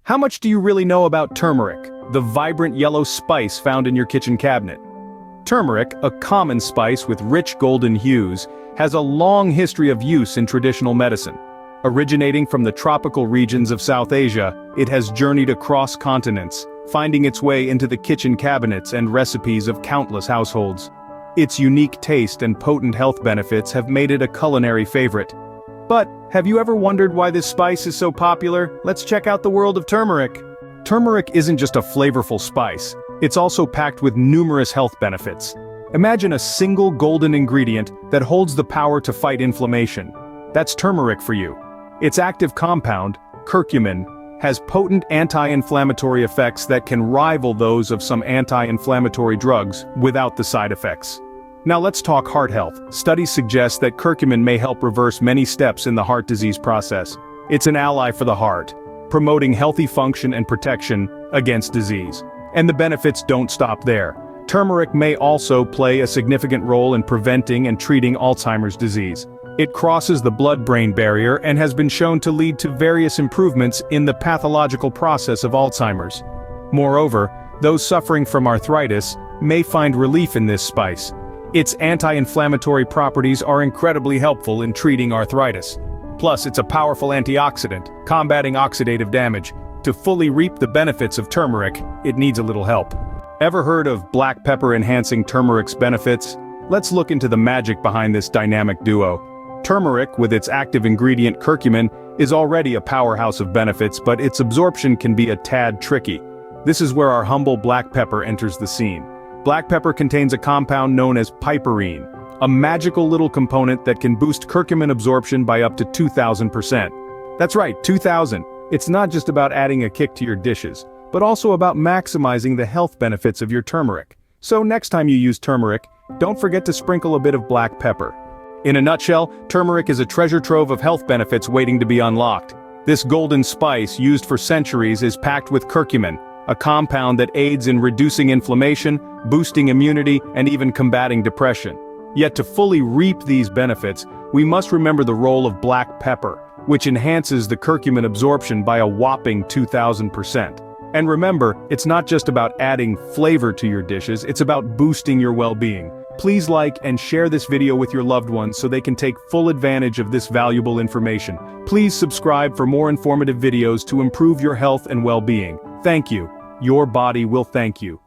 How much do you really know about turmeric, the vibrant yellow spice found in your kitchen cabinet? Turmeric, a common spice with rich golden hues, has a long history of use in traditional medicine. Originating from the tropical regions of South Asia, it has journeyed across continents, finding its way into the kitchen cabinets and recipes of countless households. Its unique taste and potent health benefits have made it a culinary favorite. But, have you ever wondered why this spice is so popular? Let's check out the world of turmeric. Turmeric isn't just a flavorful spice, it's also packed with numerous health benefits. Imagine a single golden ingredient that holds the power to fight inflammation. That's turmeric for you. Its active compound, curcumin, has potent anti-inflammatory effects that can rival those of some anti-inflammatory drugs without the side effects. Now let's talk heart health. Studies suggest that curcumin may help reverse many steps in the heart disease process. It's an ally for the heart, promoting healthy function and protection against disease. And the benefits don't stop there. Turmeric may also play a significant role in preventing and treating Alzheimer's disease. It crosses the blood-brain barrier and has been shown to lead to various improvements in the pathological process of Alzheimer's. Moreover, those suffering from arthritis may find relief in this spice. Its anti-inflammatory properties are incredibly helpful in treating arthritis. Plus, it's a powerful antioxidant, combating oxidative damage. To fully reap the benefits of turmeric, it needs a little help. Ever heard of black pepper enhancing turmeric's benefits? Let's look into the magic behind this dynamic duo. Turmeric, with its active ingredient curcumin, is already a powerhouse of benefits, but its absorption can be a tad tricky. This is where our humble black pepper enters the scene. Black pepper contains a compound known as piperine, a magical little component that can boost curcumin absorption by up to 2,000%. That's right, 2,000. It's not just about adding a kick to your dishes, but also about maximizing the health benefits of your turmeric. So next time you use turmeric, don't forget to sprinkle a bit of black pepper. In a nutshell, turmeric is a treasure trove of health benefits waiting to be unlocked. This golden spice, used for centuries, is packed with curcumin, a compound that aids in reducing inflammation, boosting immunity, and even combating depression. Yet to fully reap these benefits, we must remember the role of black pepper, which enhances the curcumin absorption by a whopping 2,000%. And remember, it's not just about adding flavor to your dishes, it's about boosting your well-being. Please like and share this video with your loved ones so they can take full advantage of this valuable information. Please subscribe for more informative videos to improve your health and well-being. Thank you. Your body will thank you.